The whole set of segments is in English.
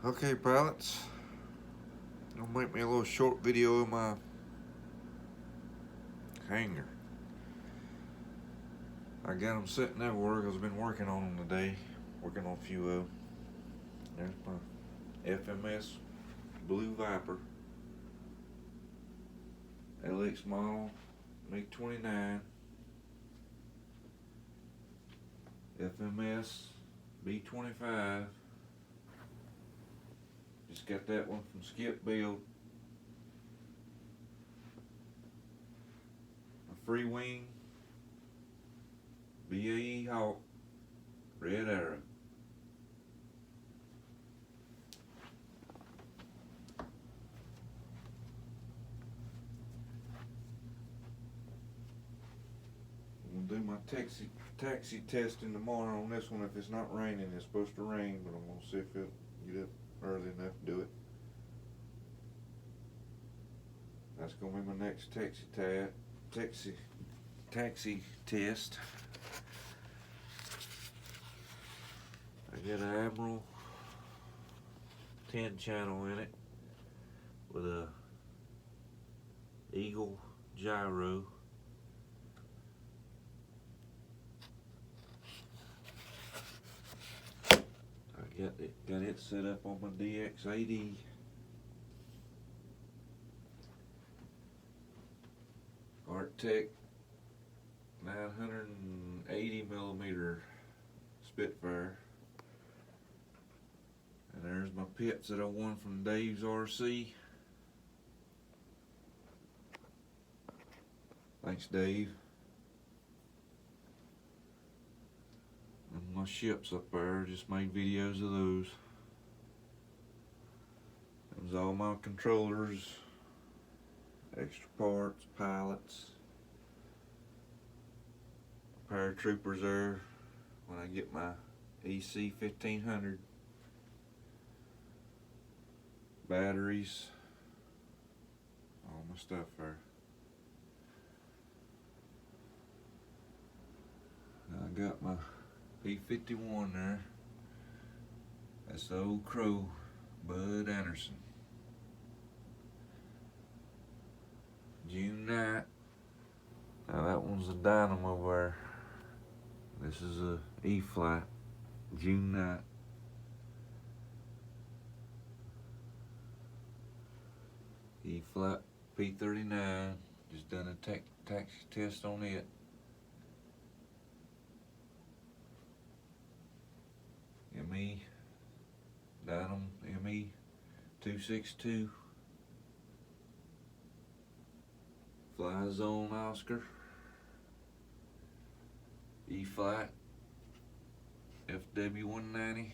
Okay, pilots. I'm gonna make me a little short video of my hanger. I got them sitting at work. I've been working on them today. Working on a few of them. There's my FMS Blue Viper. LX model, MiG-29. FMS B-25. Just got that one from Skip Build. A Free Wing BAE Hawk Red Arrow. I'm gonna do my taxi testing tomorrow on this one. If it's not raining, it's supposed to rain, but I'm gonna see if it'll get up early enough to do it. That's gonna be my next taxi test. I got an Admiral 10 channel in it with a Eagle gyro. I got it set up on my DX80. Arctec 980mm Spitfire. And there's my pits that I won from Dave's RC. Thanks, Dave. And my ships up there, just made videos of those. There's all my controllers, extra parts, pilots, paratroopers there when I get my EC 1500. Batteries, all my stuff there. I got my P-51 there. That's the old Crow, Bud Anderson. June Knight. Now that one's a Dynamo there. This is a E-Flight, June Knight. E-Flight P-39, just done a taxi test on it. ME, Dynam ME 262. Fly Zone Oscar. E-Flight FW190.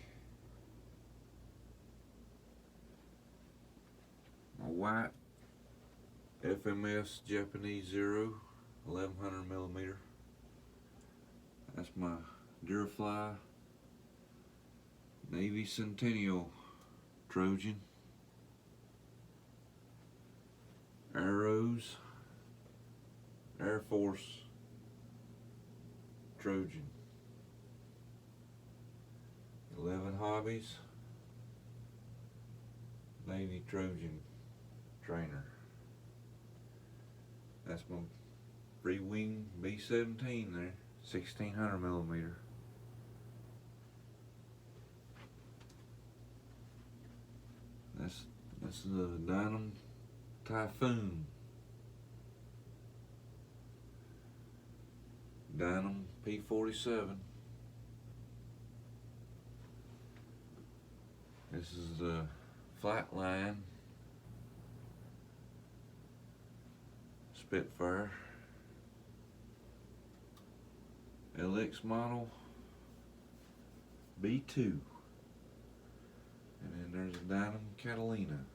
My white FMS Japanese Zero 1100mm. That's my Durafly Navy Centennial Trojan. Arrows Air Force Trojan. 11 Hobbies Navy Trojan Trainer. That's my Free Wing B-17 there, 1600mm. That's the Dynam Typhoon. Dynam P-47. This is the Flightline Spitfire. LX model B2. And then there's a Dynam Catalina.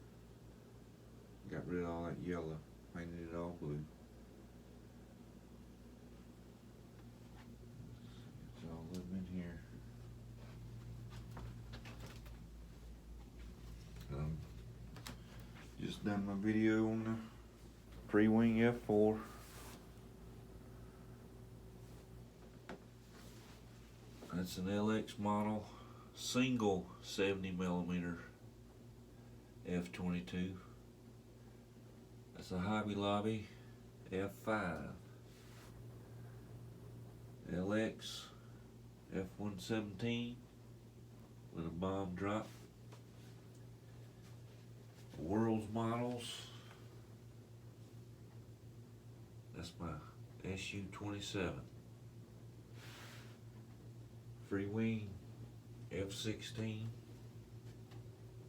Got rid of all that yellow, painted it all blue. It's all living in here. Just done my video on the Free Wing F4. That's an LX model, single 70mm F22. That's a Hobby Lobby F5. LX F117 with a bomb drop. World's models. That's my SU-27. Free wing F-16,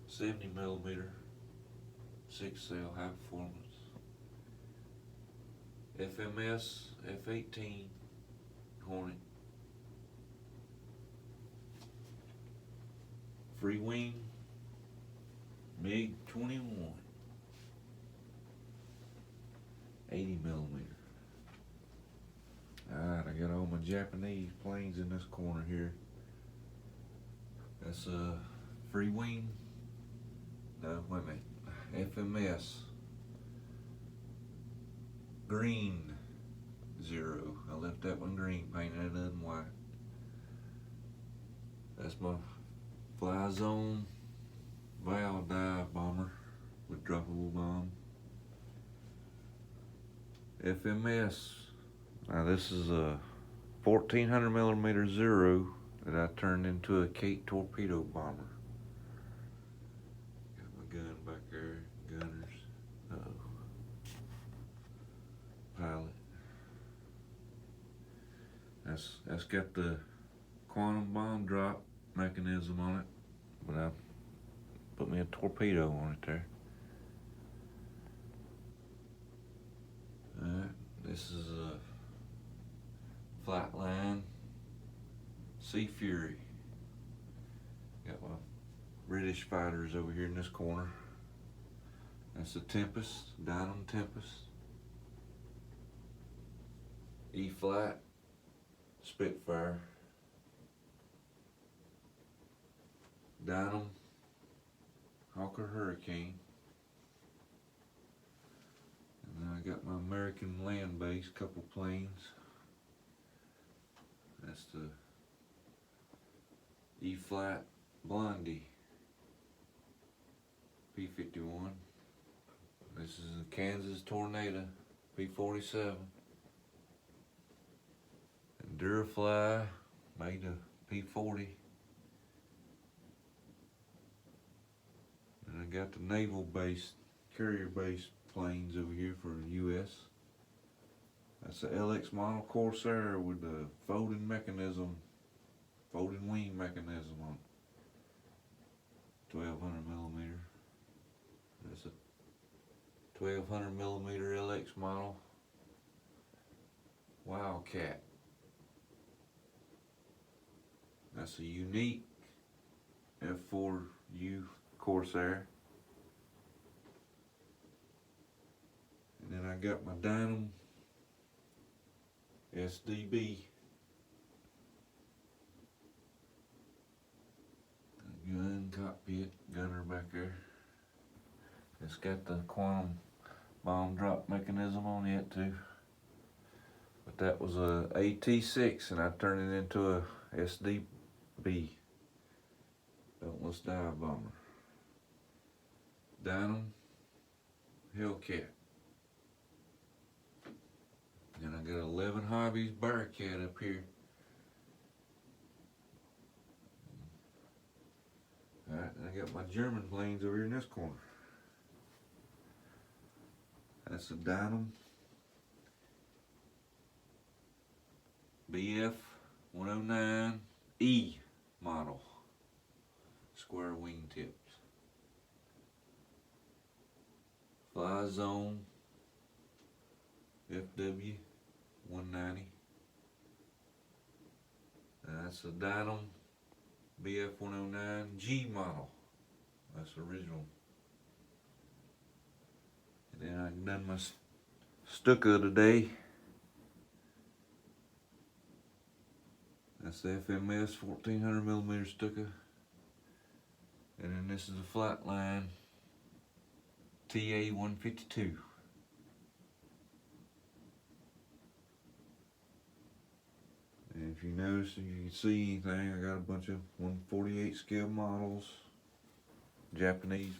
70mm, 6-cell high performance. FMS F-18 Hornet. Free wing MiG-21, 80mm. Alright, I got all my Japanese planes in this corner here. That's a free wing. No, wait a minute. FMS. Green 0. I left that one green, painted that other one white. That's my Fly Zone Val dive bomber with droppable bomb. FMS. Now this is a 1400mm 0 that I turned into a Kate torpedo bomber. Got my gun back there, gunners. Pilot. That's got the quantum bomb drop mechanism on it, but I put me a torpedo on it there. Alright, this is a Flightline Sea Fury. Got my British fighters over here in this corner. That's a Tempest, Dynam Tempest. E-Flight Spitfire. Dynam Hawker Hurricane. And then I got my American land base, couple planes. That's the E-Flight Blondie P-51. This is a Kansas Tornado P-47. And Durafly made a P-40. And I got the naval based, carrier based planes over here for the U.S. That's the LX model Corsair with the folding mechanism, folding wing mechanism on it. 1200mm. That's a 1200mm LX model Wildcat. That's a unique F4U Corsair. And then I got my Dynam SDB. Gun cockpit, gunner back there. It's got the quantum bomb drop mechanism on it too. But that was a AT-6 and I turned it into a SDB. Beltless dive bomber. Dynam Hellcat. And I got 11 Hobbies Bearcat up here. Alright, and I got my German planes over here in this corner. That's a Dynam BF 109E model. Square wing tips. Fly Zone FW 190. That's a Dynam BF 109G model. That's original. And then I done my Stuka today. That's the FMS 1400mm Stuka. And then this is a Flightline TA-152. And if you notice, if you can see anything, I got a bunch of 148 scale models, Japanese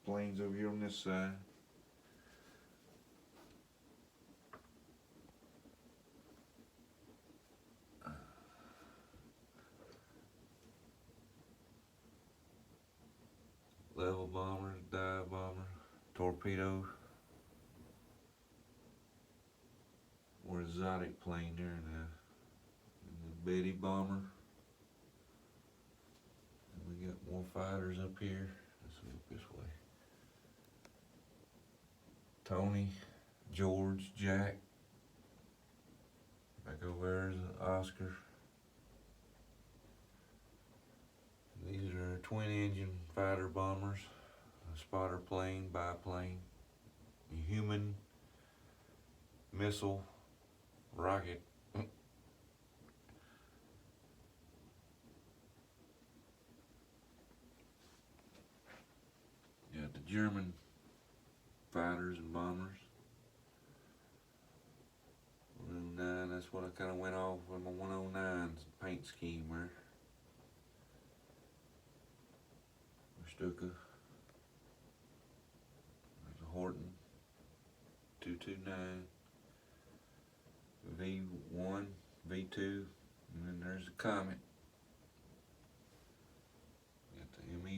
planes over here on this side. Level bombers, dive bomber, torpedo, or exotic plane there now. And the Betty bomber. And we got more fighters up here. Let's look this way. Tony, George, Jack. Back over there is an Oscar. These are twin engine fighter bombers, a spotter plane, biplane, a human missile, rocket. Got the German fighters and bombers. 109, that's what I kind of went off with my 109 paint scheme there. Stuka. There's a Horton 229, V1, V2, and then there's a Comet. Got the ME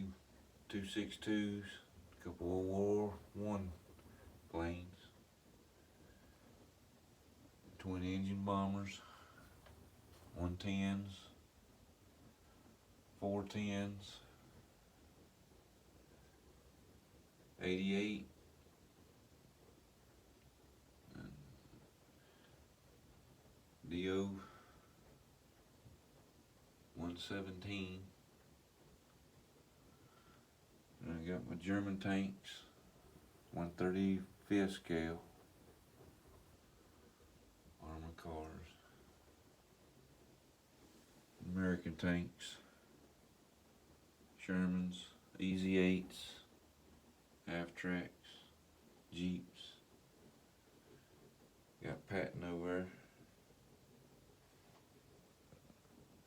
262s, a couple of World War I planes, twin engine bombers, 110s, 410s. 88 and DO 117. And I got my German tanks, 135th scale, armored cars, American tanks, Shermans, Easy 8s, half tracks, Jeeps. Got Patton over there.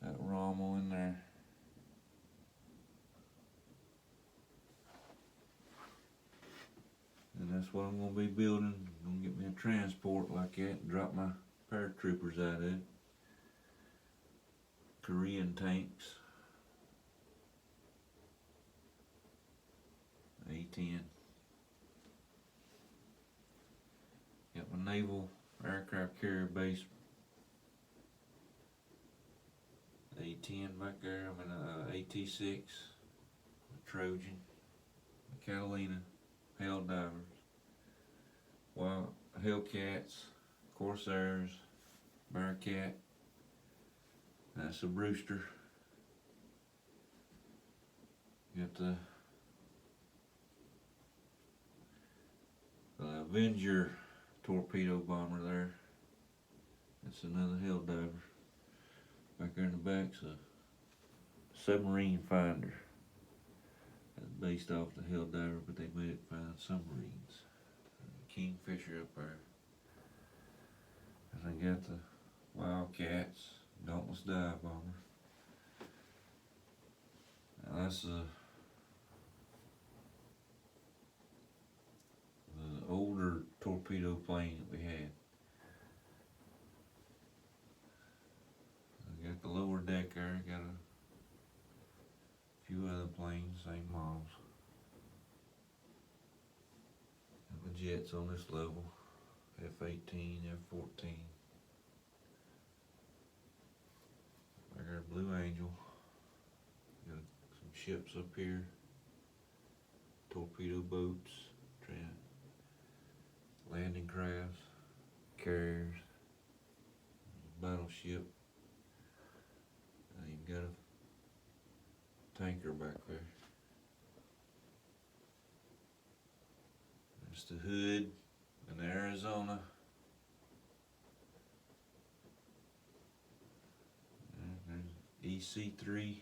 Got Rommel in there. And that's what I'm gonna be building. I'm gonna get me a transport like that and drop my paratroopers out of it. Korean tanks. A-10. Got my naval aircraft carrier base. A-10 back there. I'm in a AT-6, a Trojan, a Catalina, Helldivers, Wild Hellcats, Corsairs, Bearcat. That's a Brewster. Got the Avenger torpedo bomber there. That's another Helldiver. Back there in the back's a submarine finder. That's based off the Helldiver, but they made it find submarines. Kingfisher up there. And I got the Wildcats, Dauntless dive bomber. Now that's the older torpedo plane that we had. I got the lower deck there, got a few other planes, same models. Got the jets on this level, F-18, F-14. I got a Blue Angel. Got some ships up here, torpedo boats, landing crafts, carriers, battleship. You got a tanker back there. There's the Hood and the Arizona. And there's EC-3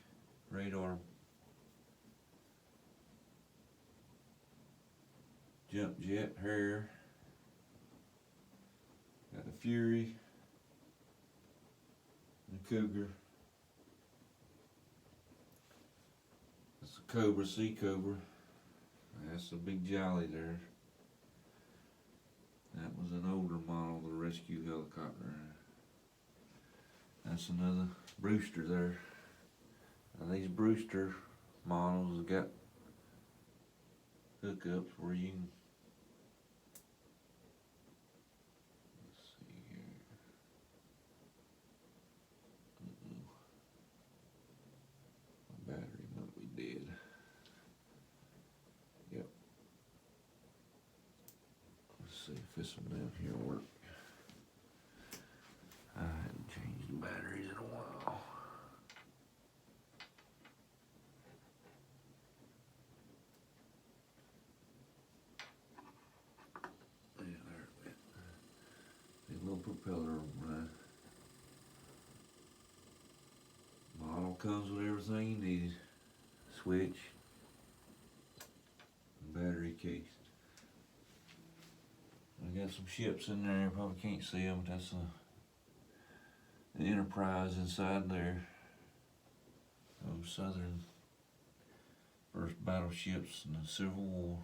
radar. Jump jet Harrier. Got the Fury, the Cougar. That's the Cobra, Sea Cobra. That's a big Jolly there. That was an older model, the rescue helicopter. That's another Brewster there. Now these Brewster models have got hookups where you can, let's see here. My battery might be dead. Yep. Let's see if this one down here will work. I hadn't changed the batteries in a while. Yeah, there it went. The little propeller on model comes with everything you need. Switch, battery case. I got some ships in there, you probably can't see them, but that's the Enterprise inside there. Those Southern first battleships in the Civil War.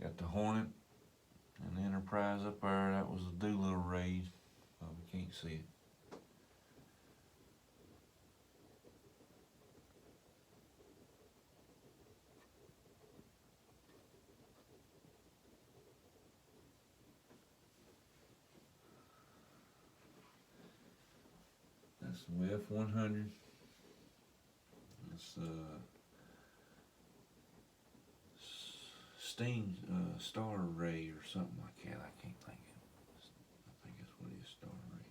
Got the Hornet and the Enterprise up there, that was the Doolittle raid. Probably can't see it. That's the F-100. That's Steam Star Ray or something like that. I can't think of it. I think that's what it is, Star Ray.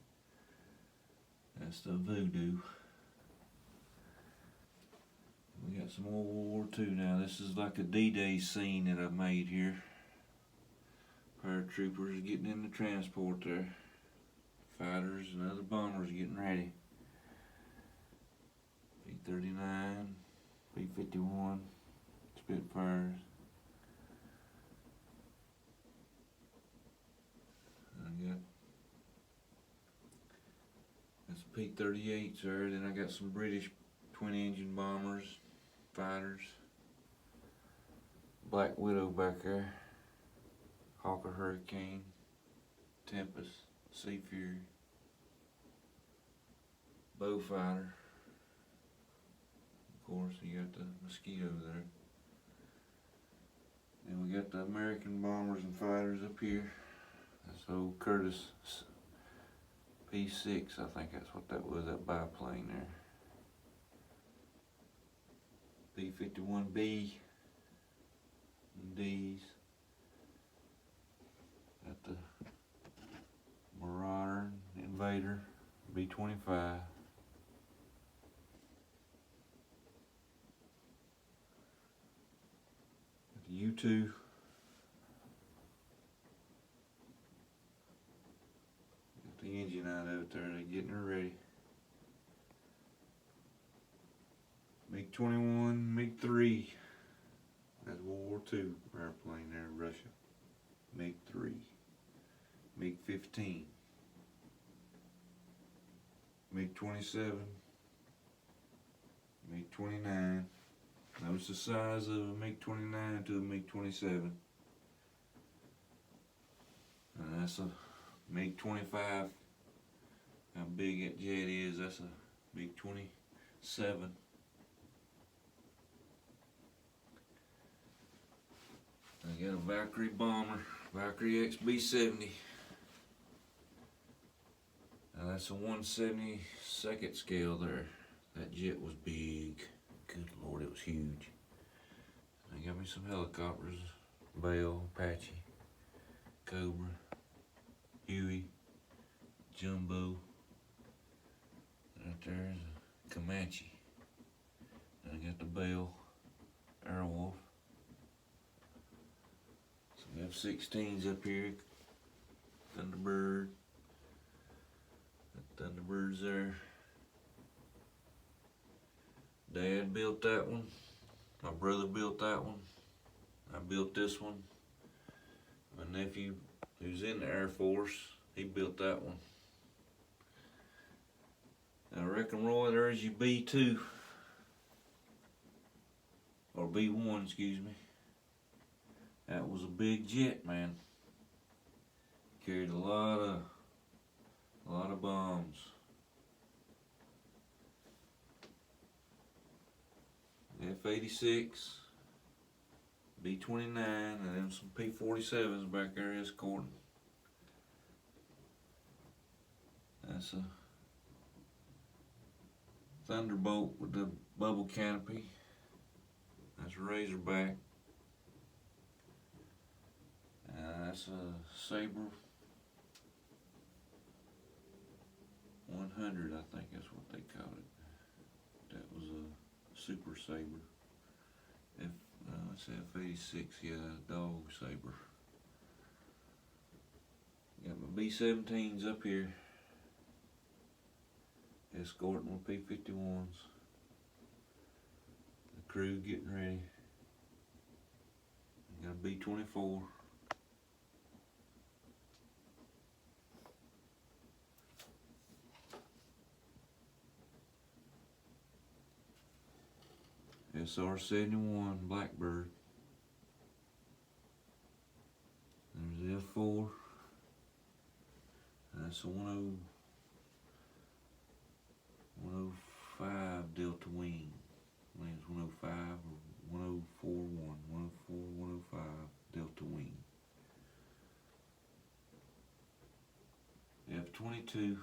That's the Voodoo. We got some more World War II now. This is like a D-Day scene that I made here. Paratroopers getting in the transport there. Fighters and other bombers getting ready. B-39, B-51, Spitfires. I got that's P-38s there. Then I got some British twin-engine bombers, fighters. Black Widow back there. Hawker Hurricane, Tempest, Sea Fury, Beaufighter. Of course, you got the Mosquito there. And we got the American bombers and fighters up here. That's old Curtis P-6, I think that's what that was, that biplane there. B-51B and D's. Got the Marauder, Invader, B-25. Got the U-2. Got the engine out of it there, they're getting her ready. MiG-21, MiG-3. That's World War II airplane there in Russia. MiG-3. MiG-15. MiG-27. MiG-29. Notice the size of a MiG-29 to a MiG-27. And that's a MiG-25. How big that jet is, that's a MiG-27. I got a Valkyrie bomber, Valkyrie XB-70. Now that's a 1/72nd scale there. That jet was big. Good Lord, it was huge. I got me some helicopters, Bell, Apache, Cobra, Huey, Jumbo. Right there is a Comanche. And I got the Bell, Airwolf. Some F-16s up here, Thunderbird. That Thunderbird's there. Dad built that one. My brother built that one. I built this one. My nephew, who's in the Air Force, he built that one. I reckon, Roy, there's your B-2. or B1, excuse me. That was a big jet, man. Carried a lot of bombs. F-86, B-29, and then some P-47s back there escorting. That's a Thunderbolt with the bubble canopy. That's a Razorback. That's a Sabre 100, I think that's what they called it. That was a Super Sabre. It's F-86, yeah, Dog Sabre. Got my B-17s up here, escorting with P-51s. The crew getting ready. Got a B-24. SR-71 Blackbird. There's the F-4. That's a 105 Delta Wing. I think it's 105 or 1041. 104, 105 Delta Wing. F-22.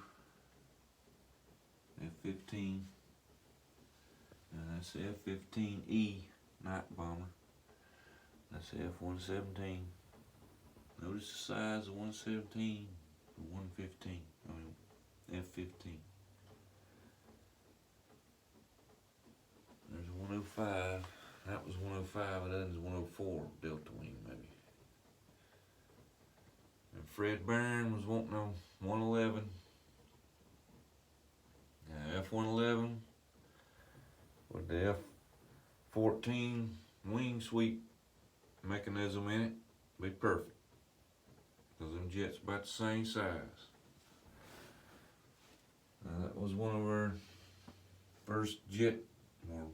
F-15. That's the F-15E Night Bomber. That's the F-117. Notice the size of 117 or 115. I mean, F-15. There's a 105. That was 105, and that is 104 Delta Wing, maybe. And Fred Byrne was wanting a 111. F-111 with the F-14 wing sweep mechanism in it, be perfect. Because them jets about the same size. That was one of our first jet or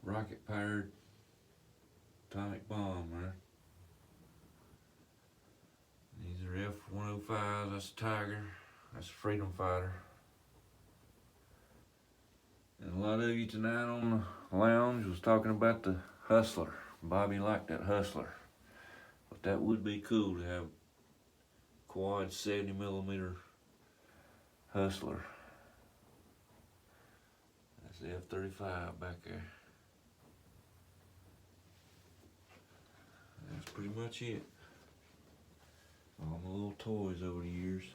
rocket powered atomic bomb there. These are F-105, that's a Tiger, that's a Freedom Fighter. And a lot of you tonight on the lounge was talking about the Hustler. Bobby liked that Hustler. But that would be cool to have quad 70mm Hustler. That's the F-35 back there. That's pretty much it. All my little toys over the years.